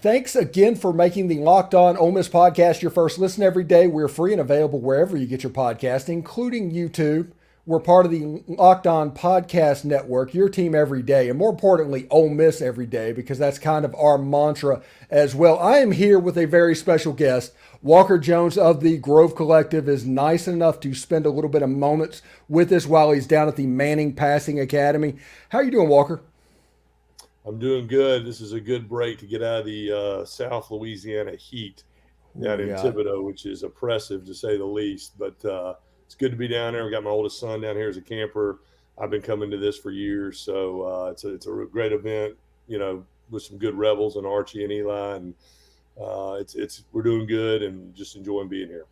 Thanks again for making the Locked On Ole Miss podcast your first listen every day. We're free and available wherever you get your podcast, including YouTube. We're part of the Locked On Podcast Network, your team every day, and more importantly, Ole Miss every day, because that's kind of our mantra as well. I am here with a very special guest. Walker Jones of the Grove Collective is nice enough to spend a little bit of moments with us while he's down at the Manning Passing Academy. How are you doing, Walker? I'm doing good. This is a good break to get out of the South Louisiana heat down in Thibodaux, which is oppressive to say the least. But it's good to be down there. We got my oldest son down here as a camper. I've been coming to this for years, so it's a great event. You know, with some good Rebels and Archie and Eli, and we're doing good and just enjoying being here.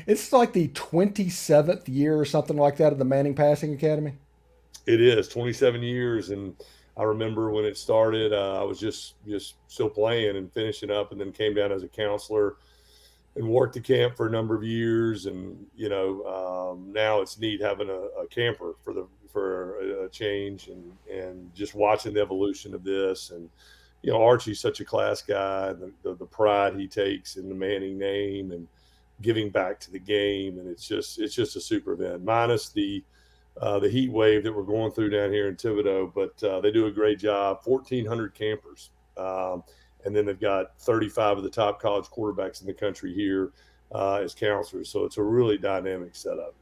It's like the 27th year or something like that of the Manning Passing Academy. It is 27 years, and I remember when it started, I was just still playing and finishing up, and then came down as a counselor and worked the camp for a number of years. And now it's neat having a camper for a change, and just watching the evolution of this. And Archie's such a class guy, the pride he takes in the Manning name and giving back to the game, and it's just a super event, minus the heat wave that we're going through down here in Thibodaux, but they do a great job. 1,400 campers, and then they've got 35 of the top college quarterbacks in the country here as counselors. So it's a really dynamic setup.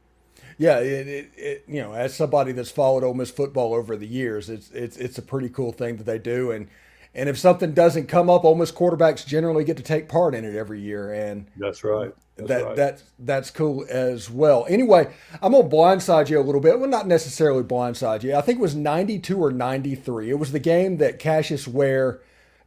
Yeah, as somebody that's followed Ole Miss football over the years, it's a pretty cool thing that they do. And if something doesn't come up, Ole Miss quarterbacks generally get to take part in it every year. And that's right. That's cool as well. Anyway, I'm gonna blindside you a little bit. Well, not necessarily blindside you. I think it was 92 or 93. It was the game that Cassius Ware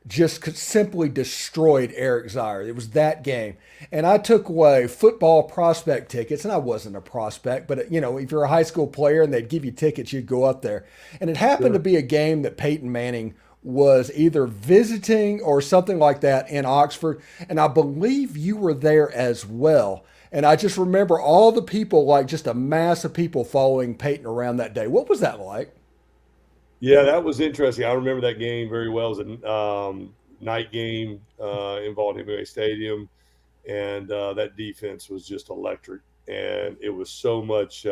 just simply destroyed Eric Zier. It was that game. And I took away football prospect tickets, and I wasn't a prospect, but if you're a high school player and they'd give you tickets, you'd go up there. And it happened to be a game that Peyton Manning was either visiting or something like that in Oxford. And I believe you were there as well. And I just remember all the people, like just a mass of people following Peyton around that day. What was that like? Yeah, that was interesting. I remember that game very well. It was a night game, involved Hemingway Stadium, and that defense was just electric. And it was so much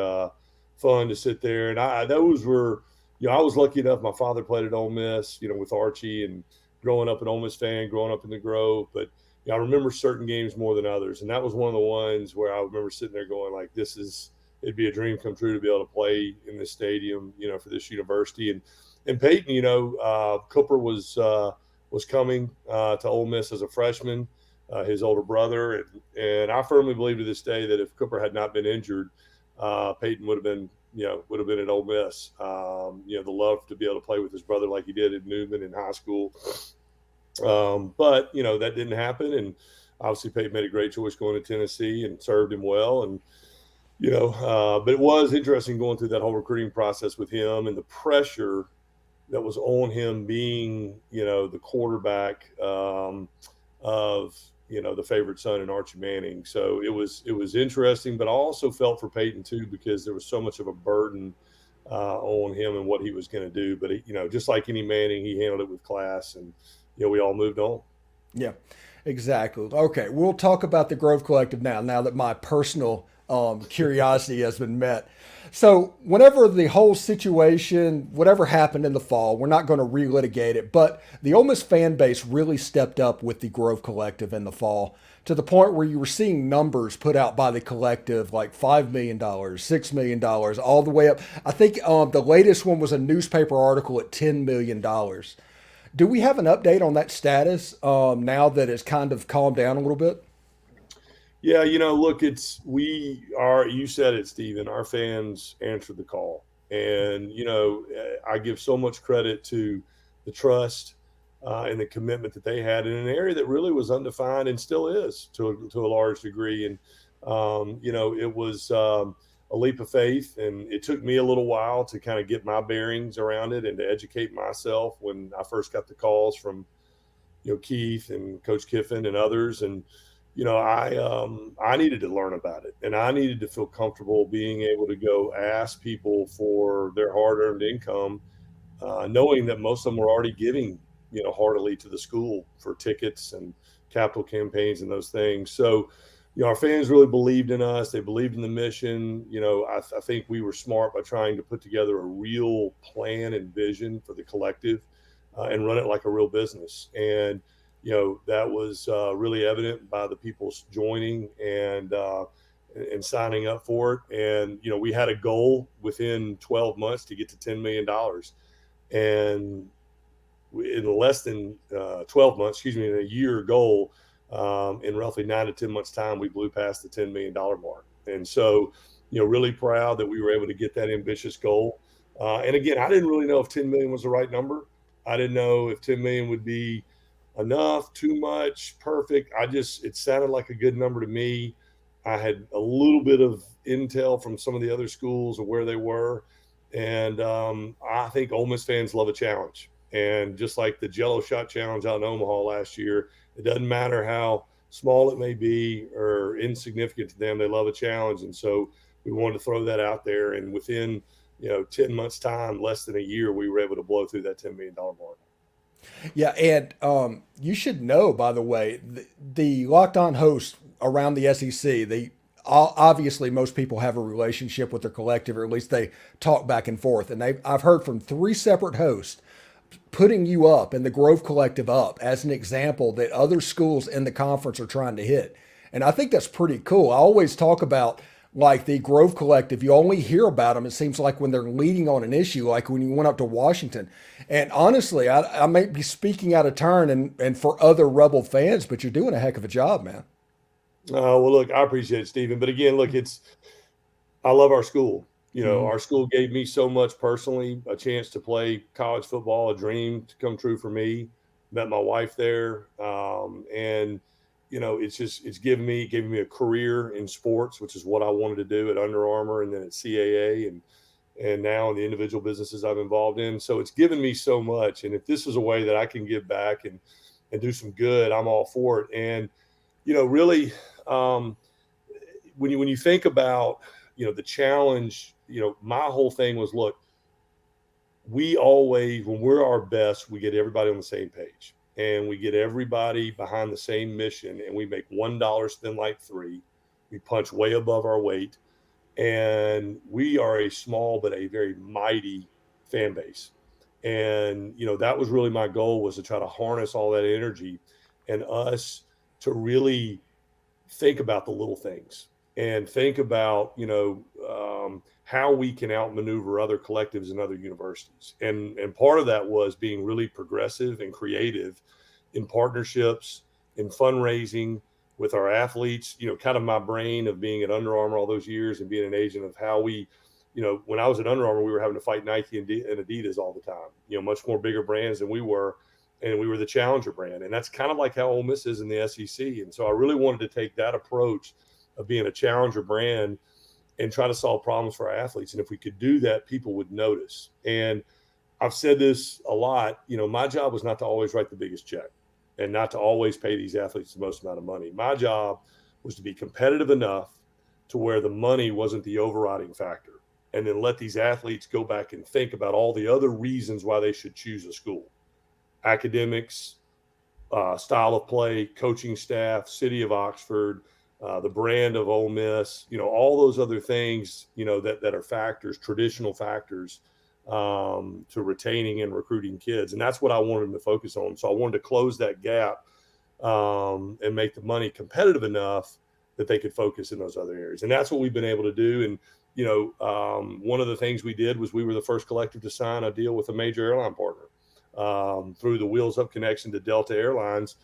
fun to sit there. And those were, I was lucky enough. My father played at Ole Miss, with Archie, and growing up an Ole Miss fan, growing up in the Grove. But I remember certain games more than others, and that was one of the ones where I remember sitting there going, like, it'd be a dream come true to be able to play in this stadium, for this university. And Peyton, Cooper was coming to Ole Miss as a freshman, his older brother, and I firmly believe to this day that if Cooper had not been injured, Peyton would have been at Ole Miss. The love to be able to play with his brother like he did at Newman in high school. But that didn't happen. And obviously Peyton made a great choice going to Tennessee and served him well. And, but it was interesting going through that whole recruiting process with him and the pressure that was on him being, the quarterback of, the favorite son in Archie Manning. So it was interesting, but I also felt for Peyton too, because there was so much of a burden on him and what he was going to do. But, just like any Manning, he handled it with class, and, we all moved on. Yeah, exactly. Okay, we'll talk about the Grove Collective now that my personal curiosity has been met. So whenever the whole situation, whatever happened in the fall, we're not going to relitigate it, but the Ole Miss fan base really stepped up with the Grove Collective in the fall to the point where you were seeing numbers put out by the collective like $5 million, $6 million, all the way up. I think the latest one was a newspaper article at $10 million. Do we have an update on that status now that it's kind of calmed down a little bit? Yeah, look, you said it, Stephen, our fans answered the call. And, I give so much credit to the trust and the commitment that they had in an area that really was undefined and still is to a large degree. And, it was a leap of faith, and it took me a little while to kind of get my bearings around it and to educate myself when I first got the calls from, Keith and Coach Kiffin and others. And, I needed to learn about it, and I needed to feel comfortable being able to go ask people for their hard-earned income, knowing that most of them were already giving heartily to the school for tickets and capital campaigns and those things. So, our fans really believed in us. They believed in the mission. I think we were smart by trying to put together a real plan and vision for the collective and run it like a real business. And, that was really evident by the people joining and signing up for it. And, we had a goal within 12 months to get to $10 million. And in less than 12 months, in a year goal, in roughly 9 to 10 months time, we blew past the $10 million mark. And so, really proud that we were able to get that ambitious goal. And again, I didn't really know if 10 million was the right number. I didn't know if 10 million would be enough, too much, perfect. It sounded like a good number to me. I had a little bit of intel from some of the other schools of where they were. And I think Ole Miss fans love a challenge. And just like the Jello Shot Challenge out in Omaha last year, it doesn't matter how small it may be or insignificant to them, they love a challenge. And so we wanted to throw that out there. And within, 10 months time, less than a year, we were able to blow through that $10 million mark. Yeah, and you should know, by the way, the Locked On hosts around the SEC, obviously most people have a relationship with their collective, or at least they talk back and forth. And I've heard from 3 separate hosts putting you up and the Grove Collective up as an example that other schools in the conference are trying to hit. And I think that's pretty cool. I always talk about like the Grove Collective. You only hear about them, it seems like, when they're leading on an issue, like when you went up to Washington. And honestly, I may be speaking out of turn and for other Rebel fans, but you're doing a heck of a job, man. Well, look, I appreciate it, Stephen. But again, look, I love our school. Our school gave me so much personally, a chance to play college football, a dream to come true for me. Met my wife there. And, it's giving me a career in sports, which is what I wanted to do at Under Armour and then at CAA and now in the individual businesses I've involved in. So it's given me so much. And if this is a way that I can give back and do some good, I'm all for it. And, really, when you think about, the challenge, my whole thing was, look, we always, when we're our best, we get everybody on the same page and we get everybody behind the same mission, and we make $1 spend like 3. We punch way above our weight, and we are a small but a very mighty fan base. And, that was really my goal, was to try to harness all that energy and us to really think about the little things and think about, how we can outmaneuver other collectives and other universities. And part of that was being really progressive and creative in partnerships, in fundraising with our athletes, kind of my brain of being at Under Armour all those years and being an agent of how we, when I was at Under Armour, we were having to fight Nike and Adidas all the time, much more bigger brands than we were. And we were the challenger brand. And that's kind of like how Ole Miss is in the SEC. And so I really wanted to take that approach of being a challenger brand and try to solve problems for our athletes. And if we could do that, people would notice. And I've said this a lot, my job was not to always write the biggest check and not to always pay these athletes the most amount of money. My job was to be competitive enough to where the money wasn't the overriding factor, and then let these athletes go back and think about all the other reasons why they should choose a school. Academics, style of play, coaching staff, city of Oxford, the brand of Ole Miss, all those other things, that are factors, traditional factors to retaining and recruiting kids. And that's what I wanted them to focus on. So I wanted to close that gap and make the money competitive enough that they could focus in those other areas. And that's what we've been able to do. And, one of the things we did was we were the first collective to sign a deal with a major airline partner. Through the Wheels Up connection to Delta Airlines.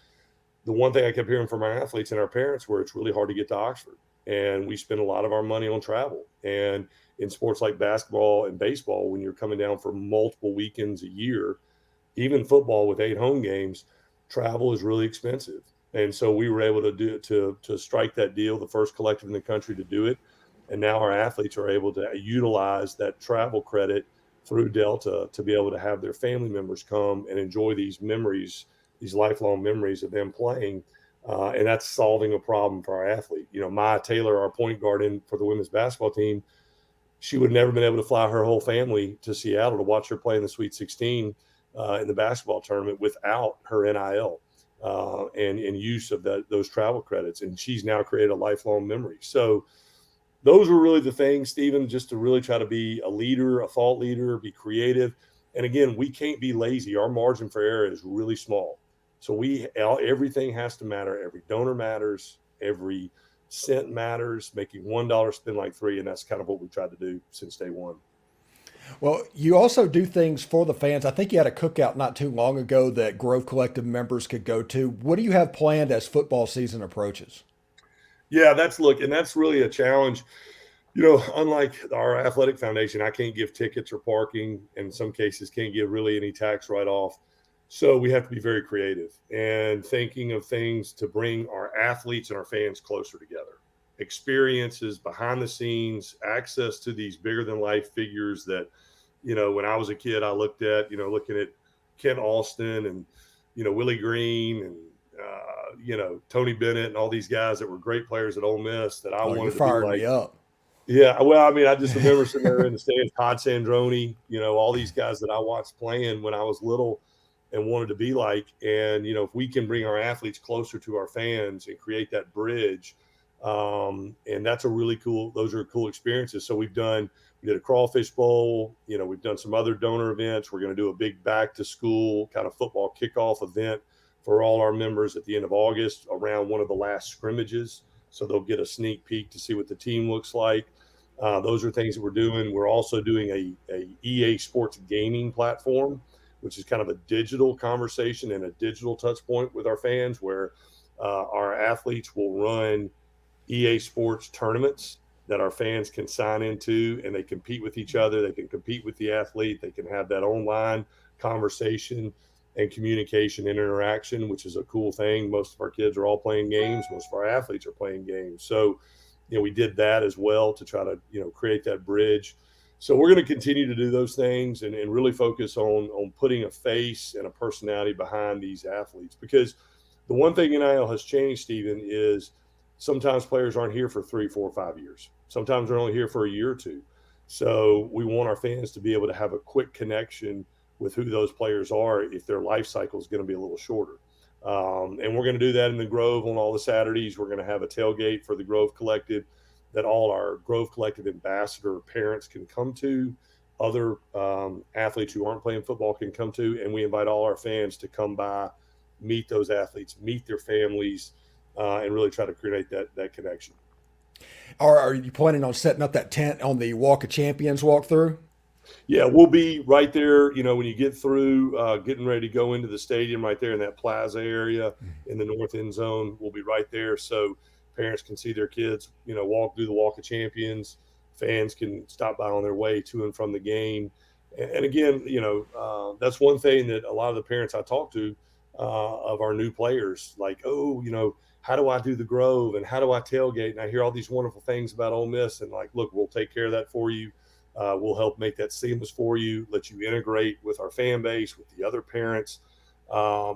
The one thing I kept hearing from our athletes and our parents were, it's really hard to get to Oxford. And we spend a lot of our money on travel. And in sports like basketball and baseball, when you're coming down for multiple weekends a year, even football with 8 home games, travel is really expensive. And so we were able to strike that deal, the first collective in the country to do it. And now our athletes are able to utilize that travel credit through Delta to be able to have their family members come and enjoy these memories, these lifelong memories of them playing. And that's solving a problem for our athlete. Maya Taylor, our point guard for the women's basketball team, she would have never been able to fly her whole family to Seattle to watch her play in the Sweet 16 in the basketball tournament without her NIL and use of those travel credits. And she's now created a lifelong memory. So those were really the things, Stephen, just to really try to be a leader, a thought leader, be creative. And again, we can't be lazy. Our margin for error is really small. So everything has to matter. Every donor matters. Every cent matters. Making $1 spend like three, and that's kind of what we tried to do since day one. Well, you also do things for the fans. I think you had a cookout not too long ago that Grove Collective members could go to. What do you have planned as football season approaches? Yeah, that's really a challenge. Unlike our athletic foundation, I can't give tickets or parking, and in some cases can't give really any tax write-off. So we have to be very creative and thinking of things to bring our athletes and our fans closer together. Experiences, behind the scenes, access to these bigger than life figures that, when I was a kid, I looked at, looking at Ken Austin and, Willie Green and, Tony Bennett and all these guys that were great players at Ole Miss that I wanted to be like. Me up. Yeah, well, I mean, I just remember sitting there in the stands, Todd Sandroni, all these guys that I watched playing when I was little and wanted to be like. And, if we can bring our athletes closer to our fans and create that bridge, and those are cool experiences. So we did a crawfish bowl, we've done some other donor events. We're going to do a big back to school kind of football kickoff event for all our members at the end of August around one of the last scrimmages. So they'll get a sneak peek to see what the team looks like. Those are things that we're doing. We're also doing a EA Sports gaming platform, which is kind of a digital conversation and a digital touch point with our fans where our athletes will run EA Sports tournaments that our fans can sign into, and they compete with each other. They can compete with the athlete. They can have that online conversation and communication and interaction, which is a cool thing. Most of our kids are all playing games. Most of our athletes are playing games. So, we did that as well to try to, create that bridge. So we're going to continue to do those things and really focus on putting a face and a personality behind these athletes. Because the one thing NIL has changed, Stephen, is sometimes players aren't here for 3, 4, 5 years. Sometimes they're only here for a year or two. So we want our fans to be able to have a quick connection with who those players are if their life cycle is going to be a little shorter. And we're going to do that in the Grove on all the Saturdays. We're going to have a tailgate for the Grove Collective that all our Grove Collective ambassador parents can come to. Other athletes who aren't playing football can come to. And we invite all our fans to come by, meet those athletes, meet their families, and really try to create that connection. Are you planning on setting up that tent on the Walk of Champions walkthrough? Yeah, we'll be right there. When you get through getting ready to go into the stadium right there in that plaza area in the north end zone, we'll be right there. So parents can see their kids, walk through the Walk of Champions. Fans can stop by on their way to and from the game. And again, that's one thing that a lot of the parents I talk to of our new players, like, how do I do the Grove and how do I tailgate? And I hear all these wonderful things about Ole Miss and like, look, we'll take care of that for you. We'll help make that seamless for you, let you integrate with our fan base, with the other parents,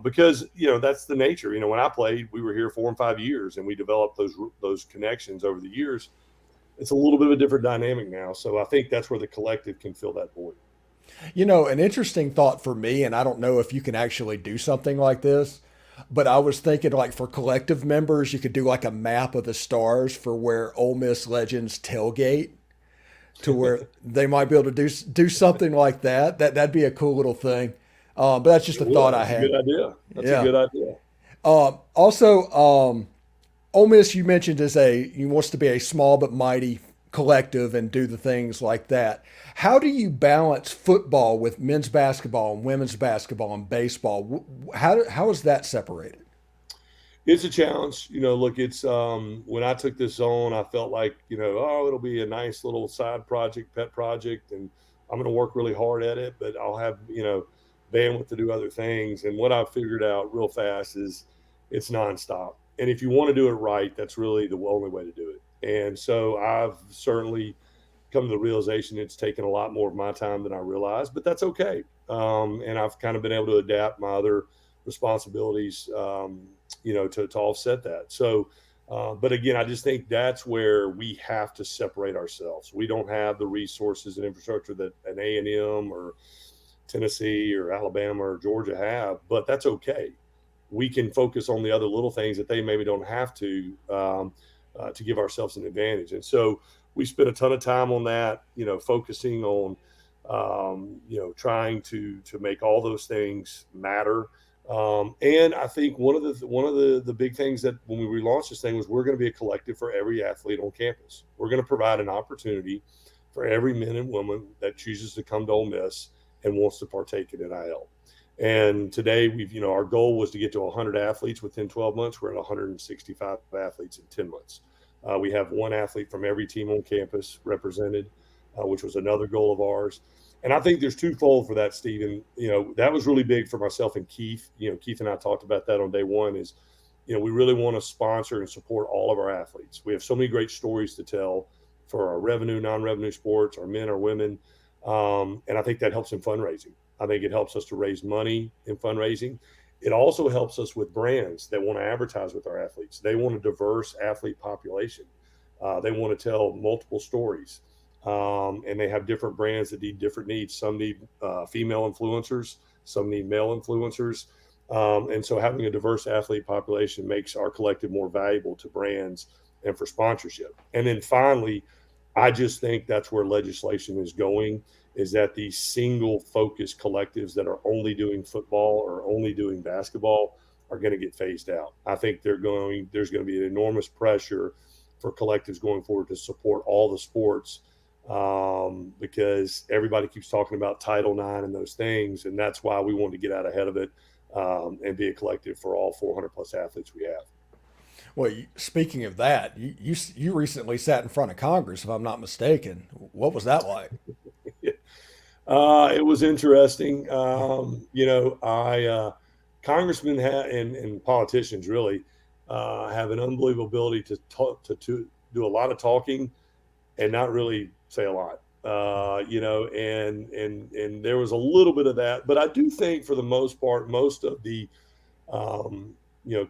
because, that's the nature. When I played, we were here 4 and 5 years and we developed those connections over the years. It's a little bit of a different dynamic now. So I think that's where the collective can fill that void. An interesting thought for me, and I don't know if you can actually do something like this, but I was thinking like for collective members, you could do like a map of the stars for where Ole Miss legends tailgate, to where they might be able to do something like that. That'd be a cool little thing. But that's just a thought I had. Good idea. That's a good idea. Also, Ole Miss, you mentioned, wants to be a small but mighty collective and do the things like that. How do you balance football with men's basketball and women's basketball and baseball? How is that separated? It's a challenge. Look, it's when I took this on, I felt like, it'll be a nice little side project, pet project, and I'm going to work really hard at it, but I'll have, bandwidth to do other things. And what I figured out real fast is it's nonstop. And if you want to do it right, that's really the only way to do it. And so I've certainly come to the realization it's taken a lot more of my time than I realized, but that's okay. And I've kind of been able to adapt my other responsibilities, to offset that. So, but again, I just think that's where we have to separate ourselves. We don't have the resources and infrastructure that an A&M or Tennessee or Alabama or Georgia have, but that's okay. We can focus on the other little things that they maybe don't have to give ourselves an advantage. And so we spent a ton of time on that, focusing on, trying to make all those things matter. And I think one of the big things that when we relaunched this thing was we're going to be a collective for every athlete on campus. We're going to provide an opportunity for every man and woman that chooses to come to Ole Miss and wants to partake in NIL. And today our goal was to get to 100 athletes within 12 months. We're at 165 athletes in 10 months. We have one athlete from every team on campus represented, which was another goal of ours. And I think there's twofold for that, Stephen. That was really big for myself and Keith. Keith and I talked about that on day one is, we really want to sponsor and support all of our athletes. We have so many great stories to tell for our revenue, non-revenue sports, our men, our women. And I think that helps in fundraising. I think it helps us to raise money in fundraising. It also helps us with brands that want to advertise with our athletes. They want a diverse athlete population. They want to tell multiple stories. And they have different brands that need different needs. Some need female influencers, some need male influencers. And so having a diverse athlete population makes our collective more valuable to brands and for sponsorship. And then finally, I just think that's where legislation is going, is that these single focused collectives that are only doing football or only doing basketball are going to get phased out. I think there's going to be an enormous pressure for collectives going forward to support all the sports, because everybody keeps talking about Title IX and those things. And that's why we wanted to get out ahead of it, and be a collective for all 400 plus athletes we have. Well, speaking of that, you recently sat in front of Congress, if I'm not mistaken. What was that like? It was interesting. Congressmen and politicians really have an unbelievable ability to talk, to do a lot of talking and not really say a lot. And there was a little bit of that, but I do think for the most part, most of the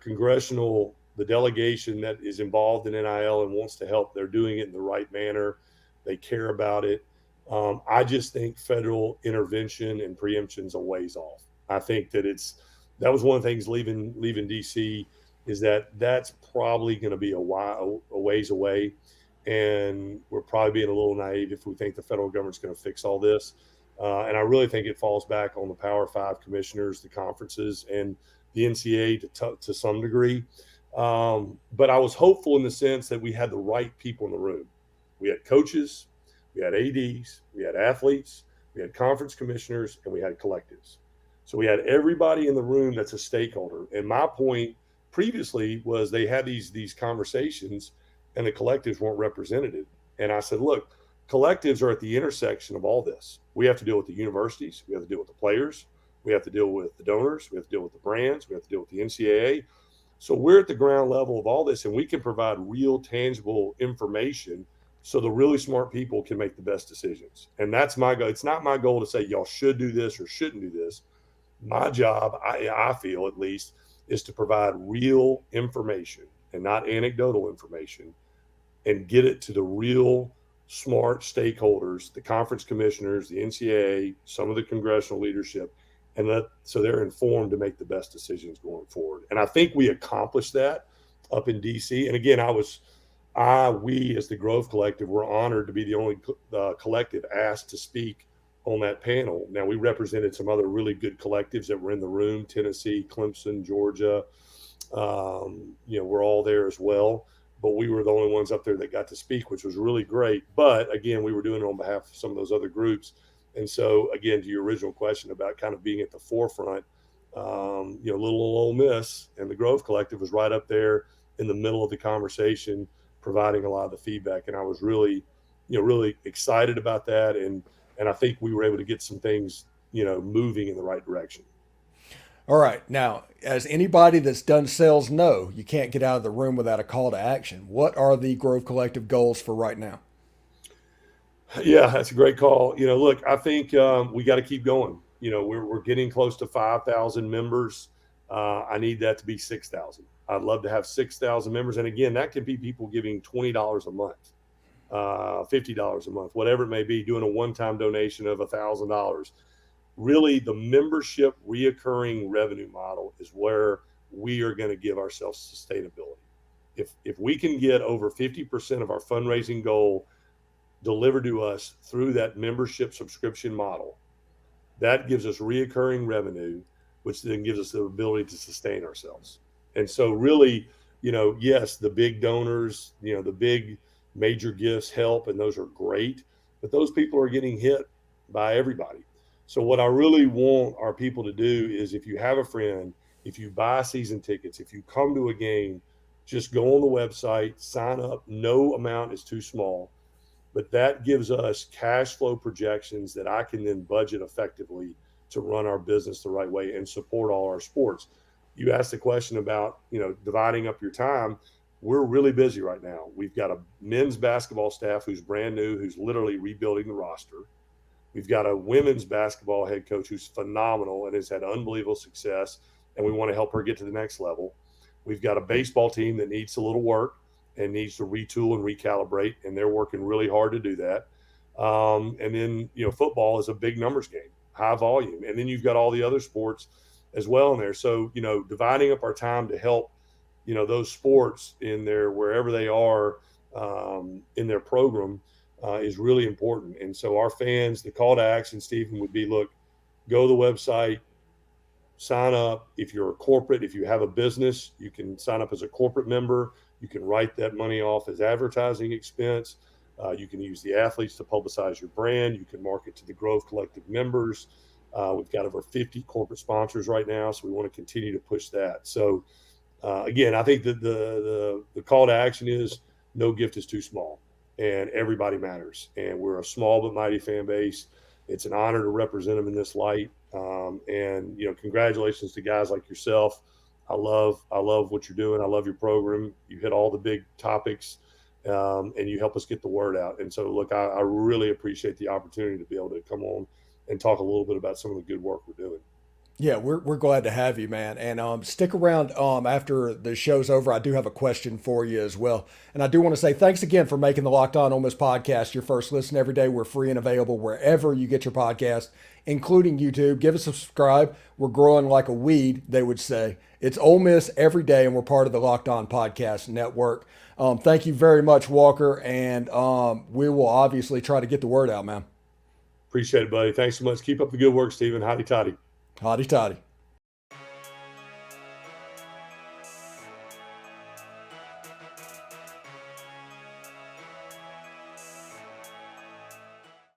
congressional, the delegation that is involved in NIL and wants to help, they're doing it in the right manner. They care about it. I just think federal intervention and preemption is a ways off. I think that that was one of the things leaving DC is that's probably going to be a ways away. And we're probably being a little naive if we think the federal government's going to fix all this. And I really think it falls back on the Power Five commissioners, the conferences, and the NCAA to some degree. But I was hopeful in the sense that we had the right people in the room. We had coaches, we had ADs, we had athletes, we had conference commissioners, and we had collectives. So we had everybody in the room that's a stakeholder. And my point previously was they had these conversations and the collectives weren't represented. And I said, look, collectives are at the intersection of all this. We have to deal with the universities. We have to deal with the players. We have to deal with the donors. We have to deal with the brands. We have to deal with the NCAA. So we're at the ground level of all this, and we can provide real, tangible information so the really smart people can make the best decisions. And that's my goal. It's not my goal to say y'all should do this or shouldn't do this. My job, I feel at least, is to provide real information and not anecdotal information and get it to the real smart stakeholders, the conference commissioners, the NCAA, some of the congressional leadership, and so they're informed to make the best decisions going forward. And I think we accomplished that up in DC. And again, we as the Grove Collective were honored to be the only collective asked to speak on that panel. Now, we represented some other really good collectives that were in the room: Tennessee, Clemson, Georgia. We're all there as well, but we were the only ones up there that got to speak, which was really great. But again, we were doing it on behalf of some of those other groups. And so, again, to your original question about kind of being at the forefront, little Ole Miss and the Grove Collective was right up there in the middle of the conversation, providing a lot of the feedback. And I was really, really excited about that. And I think we were able to get some things, moving in the right direction. All right. Now, as anybody that's done sales know, you can't get out of the room without a call to action. What are the Grove Collective goals for right now? Yeah, that's a great call. Look, I think we got to keep going. We're getting close to 5,000 members. I need that to be 6,000. I'd love to have 6,000 members. And again, that could be people giving $20 a month, $50 a month, whatever it may be, doing a one-time donation of $1,000. really the membership reoccurring revenue model is where we are going to give ourselves sustainability. If we can get over 50% of our fundraising goal delivered to us through that membership subscription model, that gives us reoccurring revenue, which then gives us the ability to sustain ourselves. And so really, yes, the big donors, the big major gifts help, and those are great, but those people are getting hit by everybody. So what I really want our people to do is, if you have a friend, if you buy season tickets, if you come to a game, just go on the website, sign up. No amount is too small, but that gives us cash flow projections that I can then budget effectively to run our business the right way and support all our sports. You asked the question about, dividing up your time. We're really busy right now. We've got a men's basketball staff who's brand new, who's literally rebuilding the roster. We've got a women's basketball head coach who's phenomenal and has had unbelievable success, and we want to help her get to the next level. We've got a baseball team that needs a little work and needs to retool and recalibrate, and they're working really hard to do that. And then, football is a big numbers game, high volume. And then you've got all the other sports as well in there. So, dividing up our time to help, those sports in there, wherever they are in their program is really important. And so our fans, the call to action, Stephen, would be, look, go to the website, sign up. If you're a corporate, if you have a business, you can sign up as a corporate member. You can write that money off as advertising expense. You can use the athletes to publicize your brand. You can market to the Grove Collective members. We've got over 50 corporate sponsors right now, so we want to continue to push that. So again, I think that the call to action is no gift is too small, and everybody matters. And we're a small but mighty fan base. It's an honor to represent them in this light. And congratulations to guys like yourself. I love what you're doing. I love your program. You hit all the big topics, and you help us get the word out. And so, look, I really appreciate the opportunity to be able to come on and talk a little bit about some of the good work we're doing. Yeah, we're glad to have you, man. And stick around after the show's over. I do have a question for you as well. And I do want to say thanks again for making the Locked On Ole Miss podcast your first listen every day. We're free and available wherever you get your podcast, including YouTube. Give us a subscribe. We're growing like a weed, they would say. It's Ole Miss every day, and we're part of the Locked On Podcast Network. Thank you very much, Walker. And we will obviously try to get the word out, man. Appreciate it, buddy. Thanks so much. Keep up the good work, Stephen. Hotty toddy. Hotty toddy.